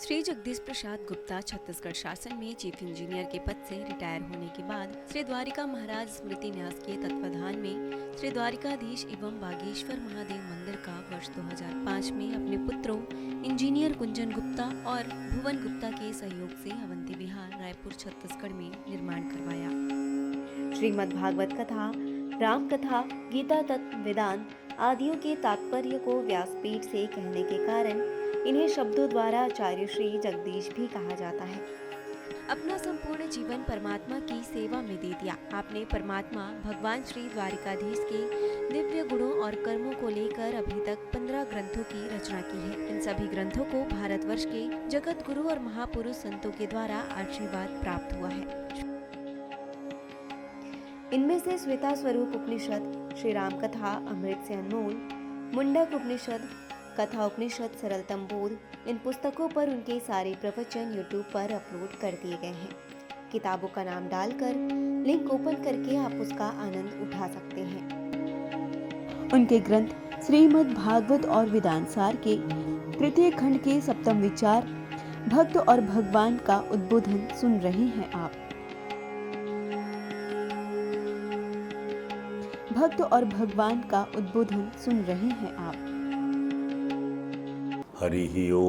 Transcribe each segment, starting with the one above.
श्री जगदीश प्रसाद गुप्ता छत्तीसगढ़ शासन में chief engineer के पद से रिटायर होने के बाद श्री द्वारिका महाराज स्मृति न्यास के तत्वाधान में श्री द्वारिकाधीश एवं बागेश्वर महादेव मंदिर का वर्ष 2005 में अपने पुत्रों इंजीनियर कुंजन गुप्ता और भुवन गुप्ता के सहयोग से अवंती विहार रायपुर छत्तीसगढ़ में निर्माण करवाया। श्रीमद् भागवत कथा, राम कथा, गीता तत्व, वेदांत आदियों के तात्पर्य को व्यासपीठ से कहने के कारण इन्हें शब्दों द्वारा आचार्य श्री जगदीश भी कहा जाता है। अपना संपूर्ण जीवन परमात्मा की सेवा में दे दिया। आपने परमात्मा भगवान श्री द्वारिकाधीश के दिव्य गुणों और कर्मों को लेकर अभी तक 15 ग्रंथों की रचना की है। इन सभी ग्रंथों को भारतवर्ष के जगत गुरु और महापुरुष संतों के द्वारा आशीर्वाद प्राप्त हुआ है। इनमें से श्वेता स्वरूप उपनिषद, श्री राम कथा अमृत से अनमोल, मुंडक उपनिषद, कथा उपनिषद, सरलतम बोध, इन पुस्तकों पर उनके सारे प्रवचन यूट्यूब पर अपलोड कर दिए गए हैं। किताबों का नाम डालकर लिंक ओपन करके आप उसका आनंद उठा सकते हैं। उनके ग्रंथ श्रीमद् भागवत और वेदांत सार के तृतीय खंड के सप्तम विचार, भक्त और भगवान का उद्बोधन सुन रहे हैं आप। भक्त और भगवान का उद्बोधन सुन रहे हैं आप। हरि ओम।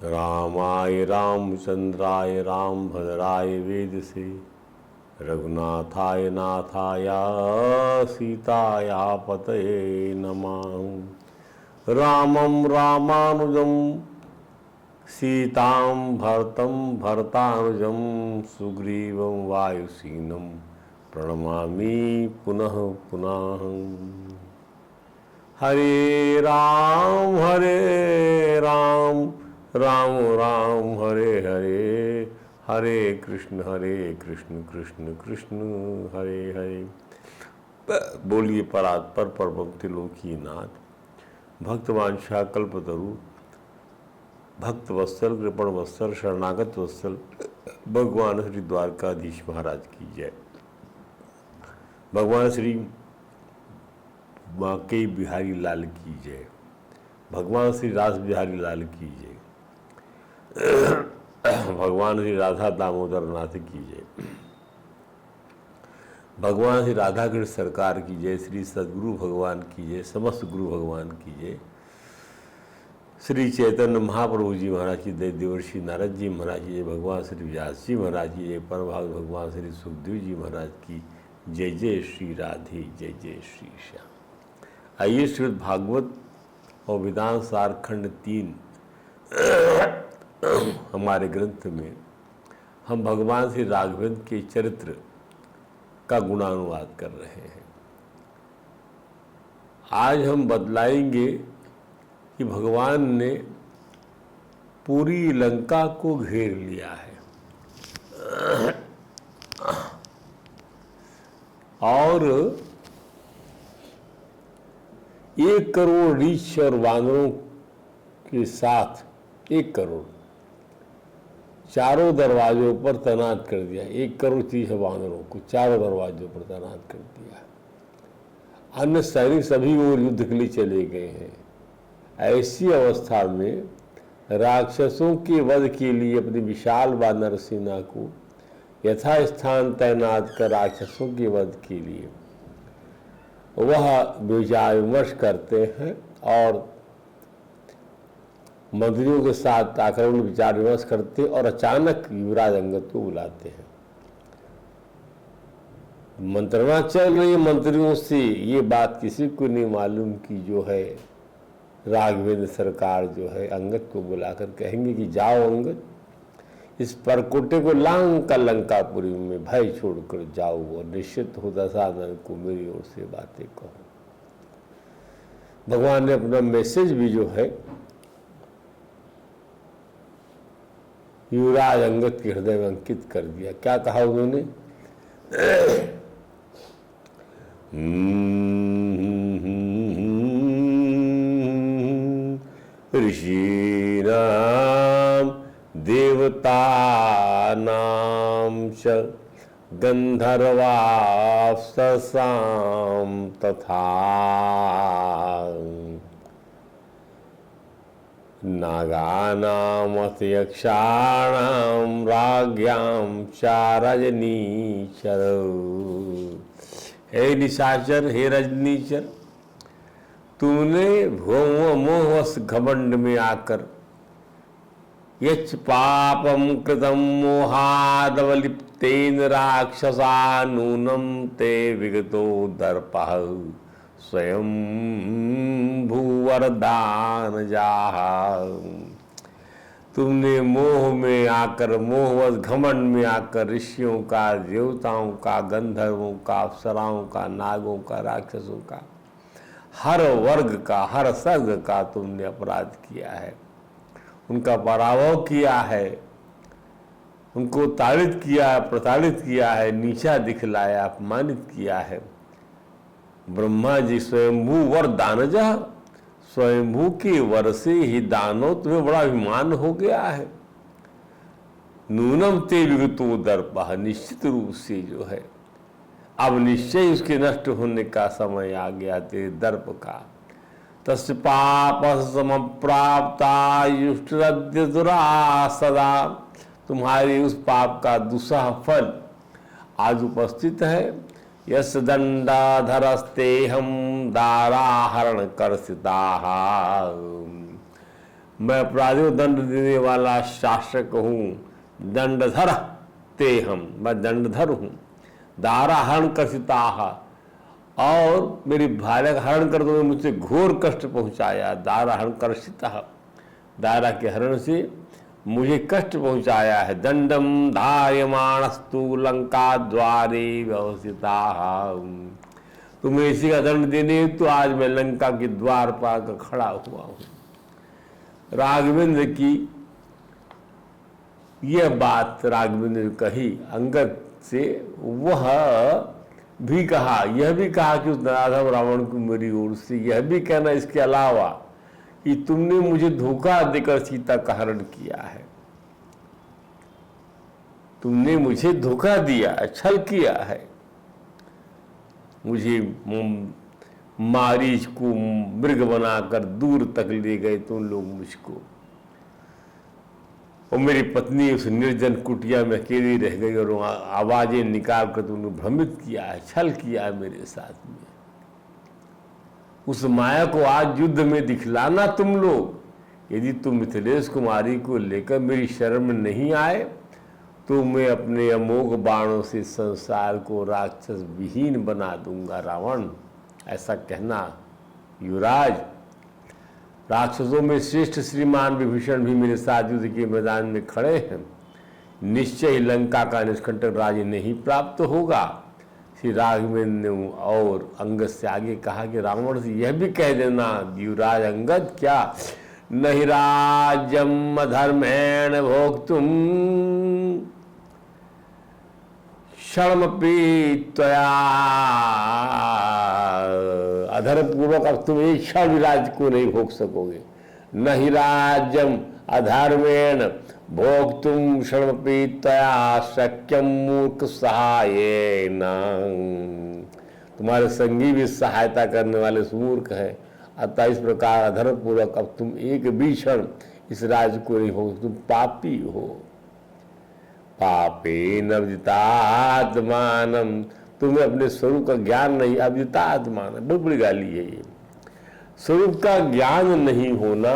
रामाय रामचंद्राय रामभद्राय वेदसे, रघुनाथाय नाथाय सीताया पतये नमः। रामं रामानुजं सीतां भरतं भरतानुजं, सुग्रीवं वायुसीनं प्रणमामि पुनः पुनः। हरे राम राम राम हरे हरे, हरे कृष्ण कृष्ण कृष्ण हरे हरे। बोलिए परात्पर परमभक्ति लोकी नाथ। भक्तवांछा कल्पतरु, भक्त वत्सल, कृपण वत्सल, शरणागत वत्सल भगवान श्री द्वारकाधीश महाराज की जय। भगवान श्री बांके बिहारी लाल की जय। भगवान श्री रास बिहारी लाल की जय। भगवान श्री राधा दामोदर नाथ की जय। भगवान श्री राधा कृष्ण सरकार की जय। श्री सद्गुरु भगवान की जय। समस्त गुरु भगवान की जय। श्री चैतन्य महाप्रभु जी महाराज की जय। देवर्षि नारद जी महाराज की जय। भगवान श्री व्यास जी महाराज की जय। परम भागवत भगवान श्री सुखदेव जी महाराज की जय। जय श्री राधे, जय जय श्री श्याम। आइए श्रीमद् भागवत और वेदांत सार खंड 3 हमारे ग्रंथ में हम भगवान श्री राघवेंद्र के चरित्र का गुणानुवाद कर रहे हैं। आज हम बतलाएंगे कि भगवान ने पूरी लंका को घेर लिया है और 1 करोड़ रीछ और वानरों के साथ 1 करोड़ चारों दरवाजों पर तैनात कर दिया। 1 करोड़ 30 वानरों को चारों दरवाजों पर तैनात कर दिया। अन्य सैनिक सभी ओर युद्ध के लिए चले गए हैं। ऐसी अवस्था में राक्षसों के वध के लिए अपनी विशाल वानर सेना को यथास्थान तैनात कर राक्षसों के वध के लिए वह विचार विमर्श करते हैं और मंत्रियों के साथ आक्रमण विचार विमर्श करते और अचानक युवराज अंगद को बुलाते हैं। मंत्रणा चल रही है मंत्रियों से, ये बात किसी को नहीं मालूम कि जो है राघवेंद्र सरकार जो है अंगद को बुलाकर कहेंगे कि जाओ अंगद, इस परकोटे को लंकापुरी में भय छोड़कर जाओ और निश्चित हो दशानन को मेरी ओर से बातें कहो। भगवान ने अपना मैसेज भी जो है युवराज अंगद के हृदय में अंकित कर दिया। क्या कहा उन्होंने? ऋषीणाम देवतानां च गंधर्वाप्सरसां तथा नागानामथ यक्षाणां राज्ञां च रजनीचर। हे निशाचर, हे रजनीचर, तुमने मोहवश घमंड में आकर यच्च पापम कृतम मोहादवलिप्तेन राक्षसा नूनम ते विगतो दर्पः स्वयं भूवरदान जाहा। तुमने मोह में आकर, मोहवश घमंड में आकर ऋषियों का, देवताओं का, गंधर्वों का, अप्सराओं का, नागों का, राक्षसों का, हर वर्ग का, हर सर्ग का तुमने अपराध किया है, उनका पराभव किया है, उनको ताड़ित किया, प्रताड़ित किया है, नीचा दिखलाया, अपमानित किया है। ब्रह्मा जी स्वयंभू वर दानजः, स्वयंभू के वर से ही दानव तुम्हें बड़ा अभिमान हो गया है। नूनम ते विगतो दर्पः, निश्चित रूप से जो है अब निश्चय उसके नष्ट होने का समय आ गया तेरे दर्प का। तस्य पाप समप्राप्ता युष्टरद्य दुरासदा, तुम्हारे उस पाप का दुस्सह फल आज उपस्थित है। यस दंडाधरस्ते हम दाराहरण कर्षिता, मैं अपराधियों को दंड देने वाला शासक हूँ। दंडधर ते हम, मैं दंडधर हूँ। दाराहरण कर्षिता, और मेरी भार्या का हरण कर दो, मुझसे घोर कष्ट पहुँचाया। दाराहरण कर्षिता, दारा के हरण से मुझे कष्ट पहुँचाया है। दंडम धार्यमाणस्तु लंका द्वारे व्यवस्थिता, तुम्हें इसी का दंड देने तो आज मैं लंका के द्वार पर आकर खड़ा हुआ हूँ। राघवेंद्र की यह बात राघवेंद्र ने कही अंगद से, वह भी कहा, यह भी कहा कि उस नराधम रावण को मेरी ओर से यह भी कहना इसके अलावा कि तुमने मुझे धोखा देकर सीता का हरण किया है, तुमने मुझे धोखा दिया, छल किया है। मुझे मारीच को मृग बनाकर दूर तक ले गए तुम लोग मुझको, और मेरी पत्नी उस निर्जन कुटिया में अकेली रह गई और आवाजें निकाल कर तुमने भ्रमित किया है, छल किया है मेरे साथ में। उस माया को आज युद्ध में दिखलाना तुम लोग। यदि तुम मिथिलेश कुमारी को लेकर मेरी शरण में नहीं आए तो मैं अपने अमोघ बाणों से संसार को राक्षस विहीन बना दूंगा। रावण, ऐसा कहना युवराज, राक्षसों में श्रेष्ठ श्रीमान विभीषण भी मेरे साथ युद्ध के मैदान में खड़े हैं। निश्चय लंका का निष्कंटक राज्य नहीं प्राप्त होगा। श्री राघवेंद्र ने और अंगद से आगे कहा कि रावण से यह भी कह देना, युवराज अंगद, क्या नहीं राज्यम अधर्मेण भोक्तुम क्षणमपि त्वया, अधर्मपूर्वक अब तुम एक क्षण भी राज्य को नहीं भोग सकोगे। नहीं राज्यम अधर्मेण भोक्तुम क्षणमपि त्वया शक्यम मूर्ख सहायेन, तुम्हारे संगी भी सहायता करने वाले मूर्ख है। अतः इस प्रकार अधर्मपूर्वक अब तुम एक भी क्षण इस राज्य को नहीं भोग, तुम पापी हो। पापे नवजितात्मानम, तुम्हें अपने स्वरूप का ज्ञान नहीं। अवजितात्मान बहुत बड़ी गाली है ये। स्वरूप का ज्ञान नहीं होना,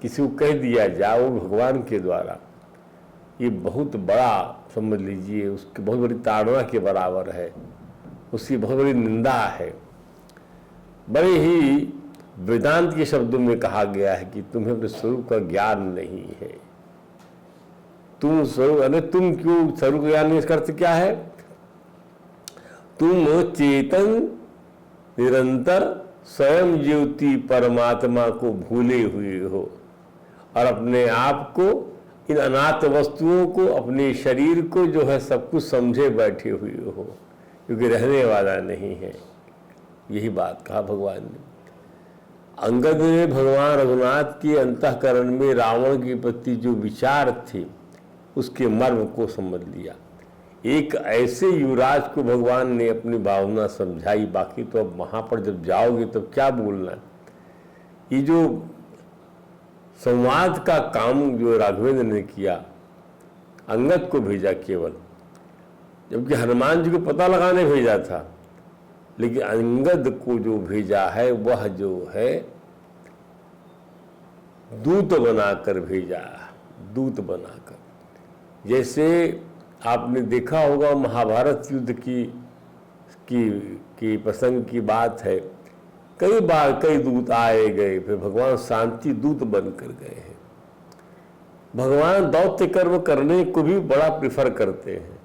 किसी को कह दिया जाओ भगवान के द्वारा, ये बहुत बड़ा, समझ लीजिए, उसकी बहुत बड़ी ताड़ना के बराबर है, उसकी बहुत बड़ी निंदा है। बड़े ही वेदांत के शब्दों में कहा गया है कि तुम्हें अपने स्वरूप का ज्ञान नहीं है। तुम स्वरूप, अरे तुम क्यों स्वरूप का ज्ञान नहीं, इसका अर्थ क्या है? तुम चेतन निरंतर स्वयं ज्योति परमात्मा को भूले हुए हो और अपने आप को, इन अनाथ वस्तुओं को, अपने शरीर को जो है सब कुछ समझे बैठे हुए हो, क्योंकि रहने वाला नहीं है। यही बात कहा भगवान ने। अंगद ने भगवान रघुनाथ के अंतःकरण में रावण के प्रति जो विचार थे उसके मर्म को समझ लिया। एक ऐसे युवराज को भगवान ने अपनी भावना समझाई। बाकी तो अब वहाँ पर जब जाओगे तब क्या बोलना। ये जो संवाद का काम जो राघवेंद्र ने किया, अंगद को भेजा केवल, जबकि हनुमान जी को पता लगाने भेजा था, लेकिन अंगद को जो भेजा है वह जो है दूत बनाकर भेजा, दूत बनाकर। जैसे आपने देखा होगा महाभारत युद्ध की प्रसंग की बात है, कई बार कई दूत आए गए, फिर भगवान शांति दूत बनकर गए हैं। भगवान दौत्य कर्म करने को भी बड़ा प्रिफर करते हैं,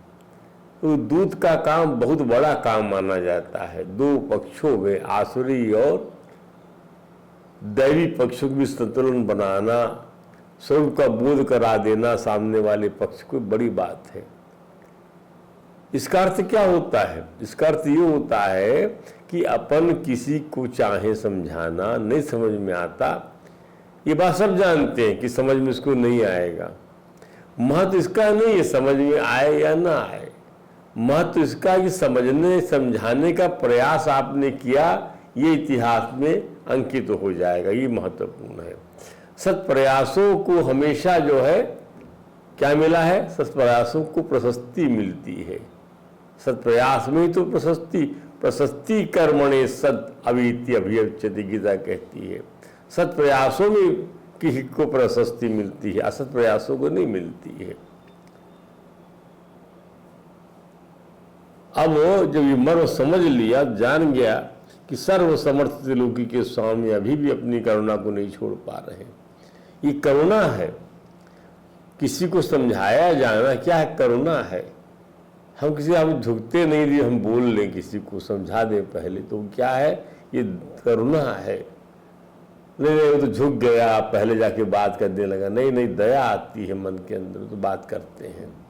तो दूत का काम बहुत बड़ा काम माना जाता है। दो पक्षों में, आसुरी और दैवी पक्षों की संतुलन बनाना, स्वरूप का बोध करा देना सामने वाले पक्ष को, बड़ी बात है। इसका अर्थ क्या होता है? इसका अर्थ ये होता है कि अपन किसी को चाहे समझाना, नहीं समझ में आता, ये बात सब जानते हैं कि समझ में इसको नहीं आएगा। महत्व इसका नहीं है समझ में आए या ना आए, महत्व इसका कि समझने समझाने का प्रयास आपने किया, ये इतिहास में अंकित हो जाएगा। ये महत्वपूर्ण है। सत प्रयासों को हमेशा जो है क्या मिला है? सत प्रयासों को प्रशस्ति मिलती है। सत प्रयास में ही तो प्रशस्ति, प्रशस्ति कर्मणे सत अवीति अभियच्यति, गीता कहती है। सत प्रयासों में किसी को प्रशस्ति मिलती है, असत प्रयासों को नहीं मिलती है। अब जब ये मर्म समझ लिया, जान गया कि सर्वसमर्थ त्रिलोकी के स्वामी अभी भी अपनी करुणा को नहीं छोड़ पा रहे हैं। ये करुणा है, किसी को समझाया जाना क्या है? करुणा है। हम किसी हम झुकते नहीं दिए, हम बोल लें, किसी को समझा दें पहले, तो क्या है? ये करुणा है। नहीं नहीं, वो तो झुक गया, पहले जाके बात करने लगा। नहीं नहीं, दया आती है मन के अंदर, तो बात करते हैं।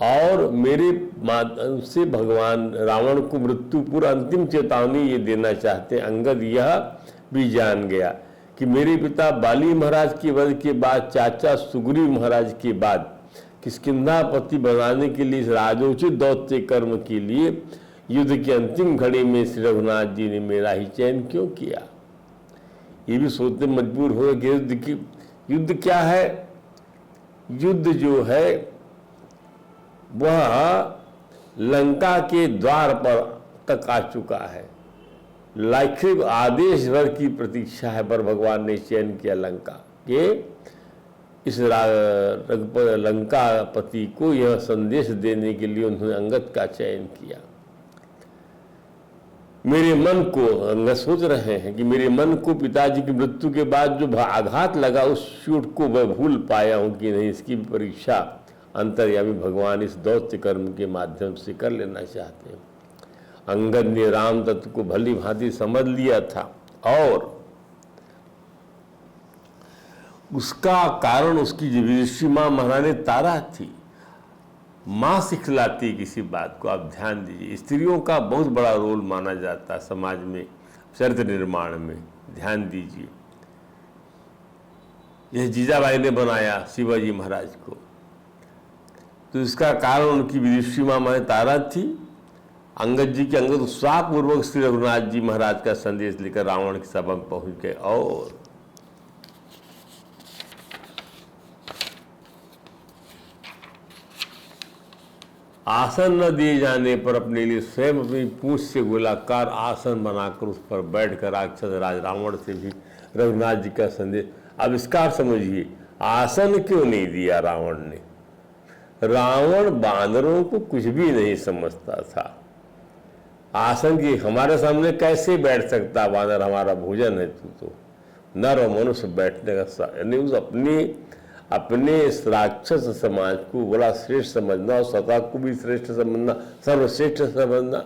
और मेरे माध्यम से भगवान रावण को मृत्यु पूर्व अंतिम चेतावनी ये देना चाहते हैं। अंगद यह भी जान गया कि मेरे पिता बाली महाराज के वध के बाद, चाचा सुग्रीव महाराज के बाद, किष्किंधापति बनाने के लिए, इस राजोचित दौत्य कर्म के लिए युद्ध की अंतिम घड़ी में श्री रघुनाथ जी ने मेरा ही चयन क्यों किया। ये भी सोचने मजबूर हो गए कि युद्ध क्या है? युद्ध जो है वह लंका के द्वार पर तक आ चुका है। लाखिक आदेश भर की प्रतीक्षा है, पर भगवान ने चयन किया लंका के इस लंकापति को यह संदेश देने के लिए उन्होंने अंगद का चयन किया। मेरे मन को, अंगद सोच रहे हैं कि मेरे मन को पिताजी की मृत्यु के बाद जो आघात लगा, उस चोट को मैं भूल पाया हूं कि नहीं, इसकी परीक्षा अंतर्यामी भगवान इस दौत्य कर्म के माध्यम से कर लेना चाहते हैं। अंगद ने राम तत्व को भली भांति समझ लिया था, और उसका कारण उसकी विदुषी माँ महारानी तारा थी। माँ सिखलाती किसी बात को, आप ध्यान दीजिए, स्त्रियों का बहुत बड़ा रोल माना जाता है समाज में, चरित्र निर्माण में। ध्यान दीजिए, यह जीजाबाई ने बनाया शिवाजी महाराज को, तो इसका कारण उनकी विदुषी माँ महारानी तारा थी। अंगद जी के अंगद उत्साहपूर्वक श्री रघुनाथ जी महाराज का संदेश लेकर रावण की सभा में पहुंच गए, और आसन न दिए जाने पर अपने लिए स्वयं अपनी पूंछ से गोलाकार आसन बनाकर उस पर बैठकर राक्षस राज रावण से भी रघुनाथ जी का संदेश। अब इसका समझिए, आसन क्यों नहीं दिया रावण ने? रावण बानरों को कुछ भी नहीं समझता था। आसन की हमारे सामने कैसे बैठ सकता बानर? हमारा भोजन है तू तो। नर और मनुष्य बैठने का, यानी उस अपने राक्षस समाज को बड़ा श्रेष्ठ समझना और स्वतः को भी श्रेष्ठ समझना, सर्वश्रेष्ठ समझना।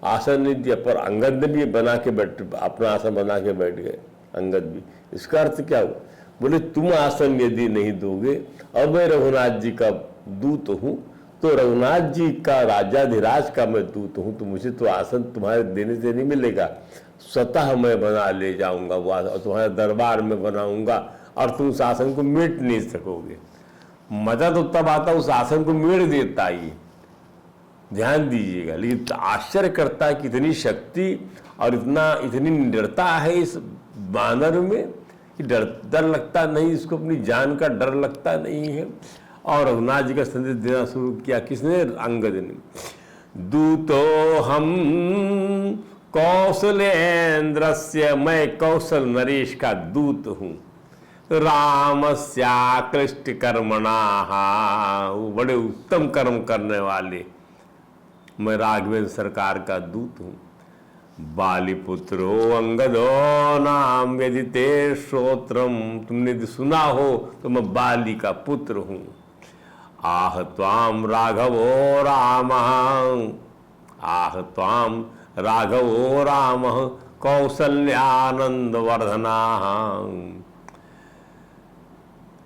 आसन नहीं दिया, पर अंगद ने भी बना के बैठ, अपना आसन बना के बैठ गए अंगद भी। इसका अर्थ क्या हुआ? बोले तुम आसन यदि नहीं दोगे और मैं रघुनाथ जी का दूत हूँ, तो रघुनाथ जी का राजाधिराज का मैं दूत हूँ, तो मुझे तो आसन तुम्हारे देने से नहीं मिलेगा, स्वतः मैं बना ले जाऊंगा वो आसन, तुम्हारे दरबार में बनाऊंगा, और तुम उस आसन को मेट नहीं सकोगे। मजा तो तब आता उस आसन को मेट देता ही, ध्यान दीजिएगा। लेकिन आश्चर्य करता है कि इतनी शक्ति और इतनी निडरता है इस बानर में कि डर लगता नहीं, इसको अपनी जान का डर लगता नहीं है। और रघुनाथ जी का संदेश देना शुरू किया। किसने? अंगद ने। दूतो हम कौशलेन्द्रस्य, मैं कौशल नरेश का दूत हूँ। रामस्याकृष्ट कर्मणा, वो बड़े उत्तम कर्म करने वाले, मैं राघवेंद्र सरकार का दूत हूँ। बालीपुत्रो अंगदो नाम यदि ते श्रोत्रम, तुमने यदि सुना हो तो मैं बाली का पुत्र हूँ। आह त्वाम राघवो राम, आह त्वाम राघवो राम कौसल्यानंद वर्धना,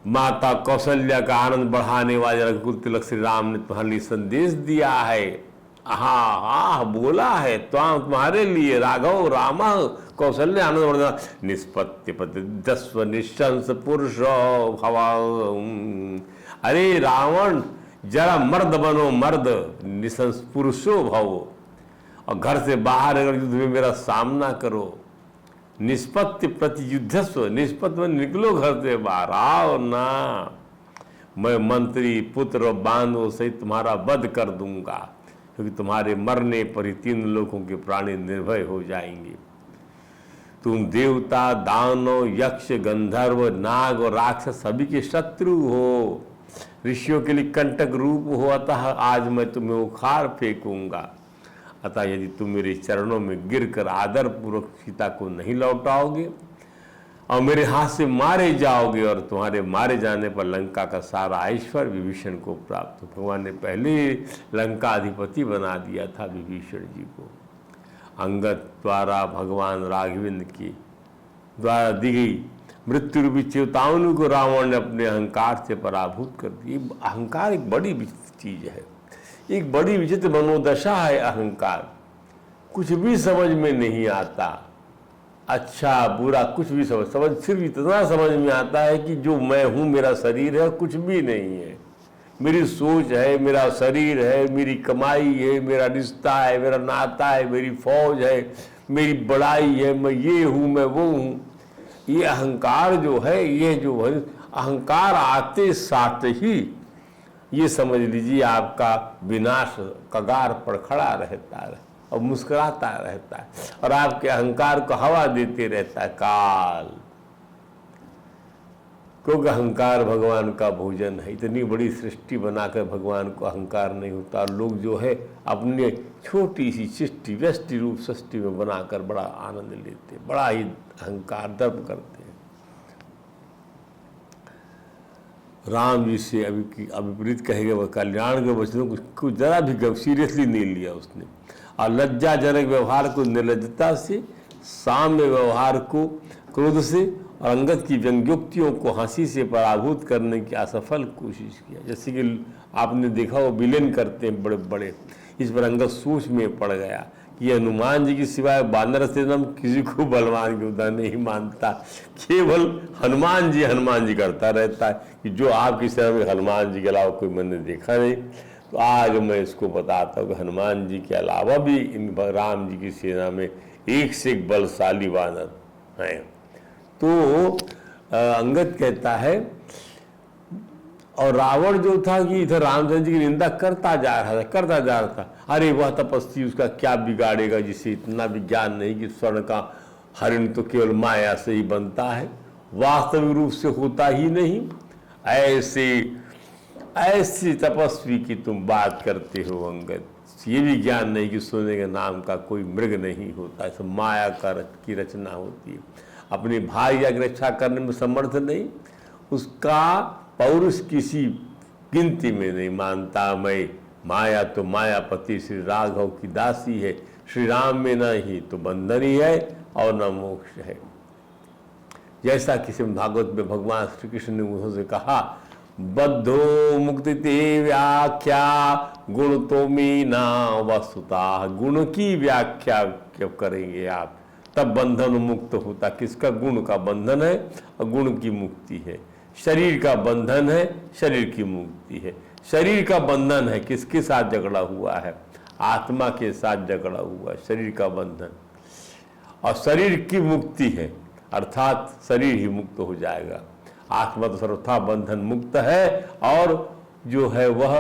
माता कौशल्या का आनंद बढ़ाने वाले रघुकुल तिलक श्री राम ने तुम्हारे लिए संदेश दिया है। आहा बोला है, तुम्हारे लिए राघव राम कौशल्य आनंद वर्धना, निष्पत्ति प्रतिदस्व निशंस पुरुषो भव। अरे रावण, जरा मर्द बनो, मर्द, निशंस पुरुषो भव, और घर से बाहर अगर युद्ध में मेरा सामना करो। निष्पत्ति प्रति युद्धस्व, निष्पत्ति में निकलो घर से बाहर, आओ ना, मैं मंत्री पुत्र और बांधवों सहित तुम्हारा वध कर दूंगा, क्योंकि तुम्हारे मरने पर ही 3 लोगों के प्राणी निर्भय हो जाएंगे। तुम देवता, दानव, यक्ष, गंधर्व, नाग और राक्षस सभी के शत्रु हो, ऋषियों के लिए कंटक रूप हो, अतः आज मैं तुम्हें उखाड़ फेंकूंगा। अतः यदि तुम मेरे चरणों में गिरकर आदर पूर्वक सीता को नहीं लौटाओगे और मेरे हाथ से मारे जाओगे, और तुम्हारे मारे जाने पर लंका का सारा ऐश्वर्य विभीषण को प्राप्त। भगवान ने पहले लंका अधिपति बना दिया था विभीषण जी को। अंगद द्वारा भगवान राघवेंद्र की द्वारा दी गई मृत्यु रूपी चेतावनी को रावण ने अपने अहंकार से पराभूत कर दिया। अहंकार एक बड़ी चीज है, एक बड़ी विचित्र मनोदशा है अहंकार। कुछ भी समझ में नहीं आता, अच्छा बुरा कुछ भी समझ सिर्फ इतना समझ में आता है कि जो मैं हूँ, मेरा शरीर है, कुछ भी नहीं है। मेरी सोच है, मेरा शरीर है, मेरी कमाई है, मेरा रिश्ता है, मेरा नाता है, मेरी फौज है, मेरी बड़ाई है, मैं ये हूँ, मैं वो हूँ। ये अहंकार जो है, ये जो है अहंकार आते साथ ही ये समझ लीजिए आपका विनाश कगार पर खड़ा रहता है और मुस्कुराता रहता है, और आपके अहंकार को हवा देते रहता है काल। क्योंकि अहंकार भगवान का भोजन है। इतनी बड़ी सृष्टि बनाकर भगवान को अहंकार नहीं होता। लोग जो है अपने छोटी सी सृष्टि व्यष्टि रूप सृष्टि में बनाकर बड़ा आनंद लेते, बड़ा ही अहंकार दर्प करते हैं। राम जी से अभिप्रीत कहेगा वह कल्याण के वचनों को जरा भी सीरियसली नहीं लिया उसने, और लज्जाजनक व्यवहार को निर्लज्जता से, साम्य व्यवहार को क्रोध से, और अंगद की व्यंग्योक्तियों को हंसी से पराभूत करने की असफल कोशिश किया। जैसे कि आपने देखा वो विलेन करते हैं बड़े बड़े, इस पर अंगद सोच में पड़ गया कि हनुमान जी के सिवाय बानर से नाम किसी को बलवान योद्धा नहीं मानता, केवल हनुमान जी करता रहता है कि जो आपकी सेना में हनुमान जी के अलावा कोई मैंने देखा नहीं। तो आज मैं इसको बताता हूँ कि हनुमान जी के अलावा भी इन राम जी की सेना में एक से एक बलशाली वानर हैं। तो अंगद कहता है, और रावण जो था कि इधर रामचंद्र जी की निंदा करता जा रहा था। अरे वह तपस्वी, उसका क्या बिगाड़ेगा जिसे इतना भी ज्ञान नहीं कि स्वर्ण का हरिण तो केवल माया से ही बनता है, वास्तविक रूप से होता ही नहीं। ऐसे तपस्वी की तुम बात करते हो अंगद, ये भी ज्ञान नहीं कि सोने के नाम का कोई मृग नहीं होता, ऐसा माया की रचना होती है। अपने भाई की रक्षा करने में समर्थ नहीं, उसका पौरुष किसी गिनती में नहीं मानता मैं। माया तो मायापति श्री राघव की दासी है, श्री राम में न ही तो बंधन ही है और न मोक्ष है। जैसा किसी भागवत में भगवान श्री कृष्ण ने उन्होंने कहा, बद्धो मुक्ति ते व्याख्या गुण तो मीना वस्तुता। गुण की व्याख्या क्यों करेंगे आप, तब बंधन मुक्त होता। किसका? गुण का बंधन है और गुण की मुक्ति है। शरीर का बंधन है, शरीर की मुक्ति है। शरीर का बंधन है, किसके साथ झगड़ा हुआ है? आत्मा के साथ झगड़ा हुआ है, शरीर का बंधन। और शरीर की मुक्ति है, अर्थात शरीर ही मुक्त हो जाएगा। आत्मा तो सर्वथा बंधन मुक्त है, और जो है वह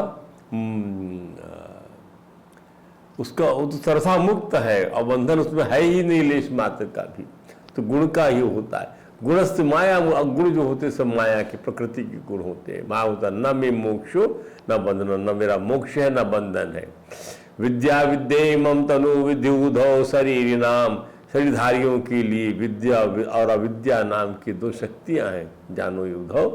उसका वो तो सर्वथा मुक्त है, और बंधन उसमें है ही नहीं लेश मात्र का भी। तो गुण का ही होता है। गुणस्थ माया, गुण जो होते सब माया के, प्रकृति के गुण होते हैं। माया होता न में मोक्षो न बंधन, न मेरा मोक्ष है न बंधन है। विद्या विद्ये मम तनु विद्युधौ शरीर नाम, शरीरधारियों के लिए विद्या और अविद्या नाम की दो शक्तियां हैं। जानो युद्धौ,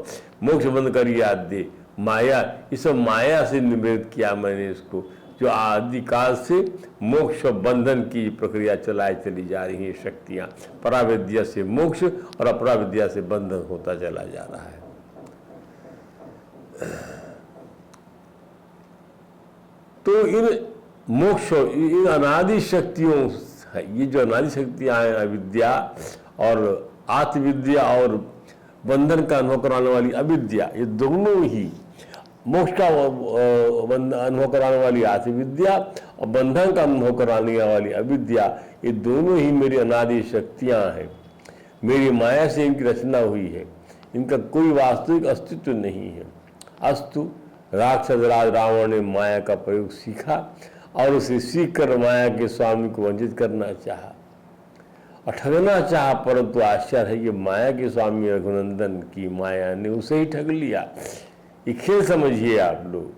मोक्ष बंद कर याद दे। माया, इस माया से निवृत्त किया मैंने इसको, जो आदिकाल से मोक्ष और बंधन की प्रक्रिया चलाई चली जा रही है शक्तियां। पराविद्या से मोक्ष और अपराविद्या से बंधन होता चला जा रहा है। तो इन मोक्ष, इन अनादि शक्तियों, ये जो अनादि शक्तियां हैं, अविद्या और आत्मविद्या और बंधन का अनुभव कराने वाली अविद्या, ये दोनों ही, मोक्ष का अनुभव कराने वाली आत्मविद्या और बंधन का अनुभव कराने वाली अविद्या, ये दोनों ही मेरी अनादि शक्तियां हैं। मेरी माया से इनकी रचना हुई है, इनका कोई वास्तविक अस्तित्व नहीं है। अस्तु, राक्षस राज रावण ने माया का प्रयोग सीखा और उसे सीख कर माया के स्वामी को वंचित करना चाहा और ठगना चाहा, परंतु आश्चर्य है कि माया के स्वामी रघुनंदन की माया ने उसे ही ठग लिया। ये खेल समझिए आप लोग।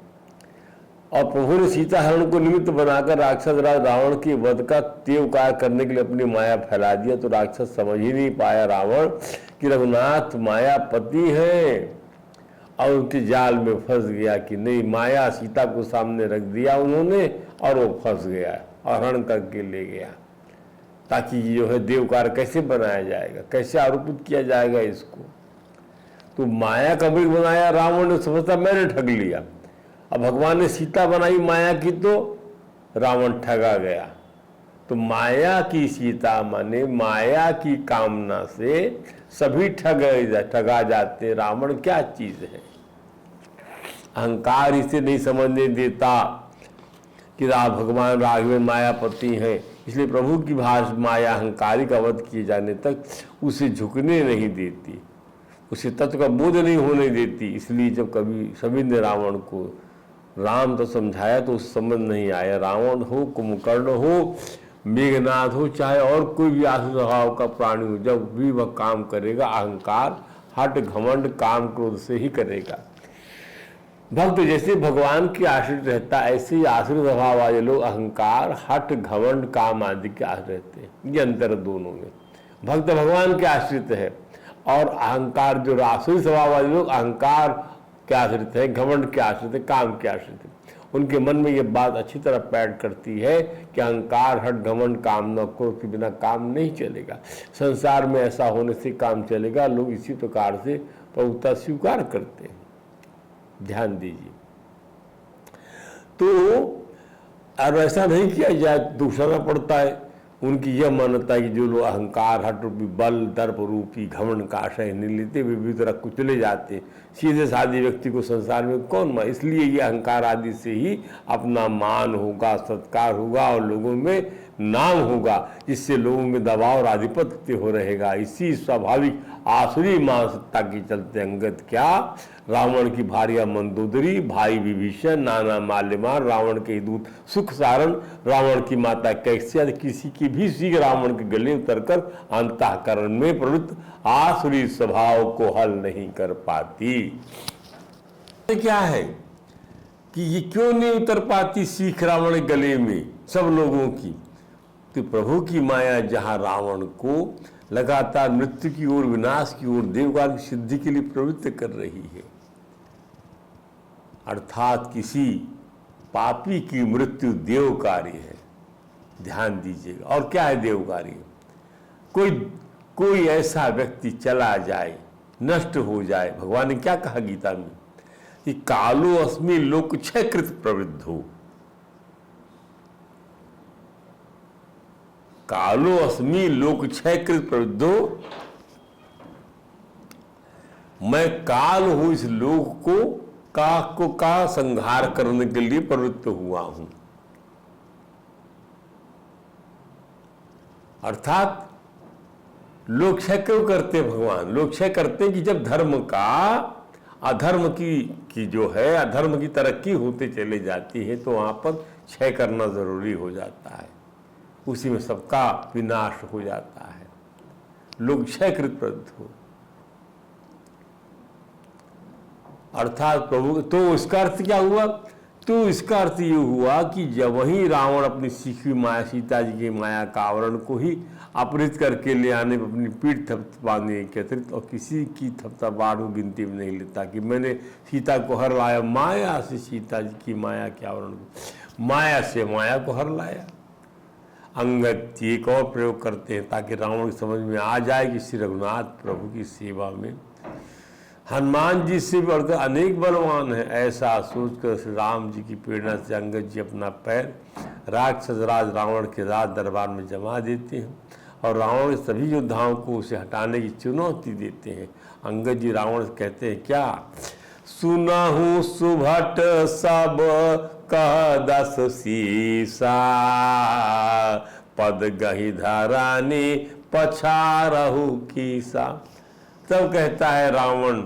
और प्रभु ने सीता हरण को निमित्त बनाकर राक्षस राज रावण के वध का तेव कार्य करने के लिए अपनी माया फैला दिया। तो राक्षस समझ ही नहीं पाया रावण कि रघुनाथ मायापति है, और उनके जाल में फंस गया कि नहीं, माया सीता को सामने रख दिया उन्होंने और वो फंस गया और हरण करके ले गया। ताकि जो है देव कार्य कैसे बनाया जाएगा, कैसे आरोपित किया जाएगा इसको। तो माया का मृग बनाया रावण ने, समझता मैंने ठग लिया। अब भगवान ने सीता बनाई माया की, तो रावण ठगा गया। तो माया की सीता माने माया की कामना से सभी ठगा जाते। रावण क्या चीज है? अहंकार इसे नहीं समझने देता कि भगवान राघवेंद्र मायापति हैं, इसलिए प्रभु की भाषा माया अहंकारी का वध किए जाने तक उसे झुकने नहीं देती, उसे तत्व का बोध नहीं होने देती। इसलिए जब कभी सभी ने रावण को राम तो समझाया तो उस समझ नहीं आया। रावण हो, कुंभकर्ण हो, मेघनाथ हो, चाहे और कोई भी आसुर स्वभाव का प्राणी हो, जब भी वह काम करेगा अहंकार, हट, घमंड, काम, क्रोध से ही करेगा। भक्त जैसे भगवान के आश्रित रहता, ऐसे ही आसुर स्वभाव वाले लोग अहंकार, हट, घमंड, काम आदि के आश्रित रहते हैं। ये अंतर दोनों में। भक्त भगवान के आश्रित है और अहंकार, जो आसुरी स्वभाव वाले लोग अहंकार के आश्रित है, घमंड के आश्रित है, काम के आश्रित है। उनके मन में ये बात अच्छी तरह पैठ करती है कि अहंकार, हट, घमंड, कामना, क्रोध के बिना काम नहीं चलेगा। संसार में ऐसा होने से काम चलेगा। लोग इसी प्रकार से प्रभुता स्वीकार करते हैं। ध्यान दीजिए। तो और ऐसा नहीं किया जाए, दूसरा पड़ता है। उनकी यह मान्यता है कि जो लोग अहंकार, हट रूपी, बल, दर्प रूपी घमंड का आश्रय नहीं लेते, वे भी तरह कुचले जाते। सीधे साधे व्यक्ति को संसार में कौन मान, इसलिए ये अहंकार आदि से ही अपना मान होगा, सत्कार होगा और लोगों में नाम होगा, जिससे लोगों में दबाव और आधिपत्य हो रहेगा। इसी स्वाभाविक आसुरी मानसिकता के चलते अंगद क्या, रावण की भार्या मंदोदरी, भाई विभीषण, नाना माल्यमान, रावण के दूत सुख सारण, रावण की माता कैस्या, किसी की भी सीख रावण के गले उतरकर अंतःकरण में प्रवृत्त आसुरी स्वभाव को हल नहीं कर पाती। क्या है कि ये क्यों नहीं उतर पाती सीख रावण के गले में सब लोगों की? तो प्रभु की माया जहां रावण को लगातार मृत्यु की ओर, विनाश की ओर, देवकाल की सिद्धि के लिए प्रवृत्त कर रही है। अर्थात किसी पापी की मृत्यु देवकारी है। ध्यान दीजिएगा। और क्या है देवकारी? कोई ऐसा व्यक्ति चला जाए, नष्ट हो जाए। भगवान ने क्या कहा गीता में कि कालो अस्मि लोक क्षयकृत प्रवृद्धो, कालो अस्मि लोक क्षयकृत प्रवृद्धो, मैं काल हूं इस लोक को का संहार करने के लिए प्रवृत्त हुआ हूं। अर्थात लोग क्षय क्यों करते भगवान? लोग क्षय करते हैं कि जब धर्म का अधर्म की जो है अधर्म की तरक्की होते चले जाती है तो वहां पर क्षय करना जरूरी हो जाता है, उसी में सबका विनाश हो जाता है, लोग क्षयकृत प्रवृत्त हो। अर्थात प्रभु, तो इसका अर्थ क्या हुआ? तो इसका अर्थ ये हुआ कि जब वही रावण अपनी सीखी माया सीता जी की माया का आवरण को ही अपहृत करके ले आने पर अपनी पीठ थपथपाने के अतिरिक्त और किसी की थपथपाहट गिनती में नहीं लेता कि मैंने सीता को हर लाया, माया से सीता जी की माया के आवरण को, माया से माया को हर लाया। अंगद एक और प्रयोग करते हैं ताकि रावण की समझ में आ जाए कि श्री रघुनाथ प्रभु की सेवा में हनुमान जी से बढ़कर अनेक बलवान है। ऐसा सोचकर श्री राम जी की प्रेरणा से अंगद जी अपना पैर राक्षस राज रावण के राज दरबार में जमा देते हैं और रावण के सभी योद्धाओं को उसे हटाने की चुनौती देते हैं। अंगद जी रावण से कहते हैं क्या? सुनहु सुभट सब कह दस सीसा, पद गही धरानी पछारहु कीसा। तब कहता है रावण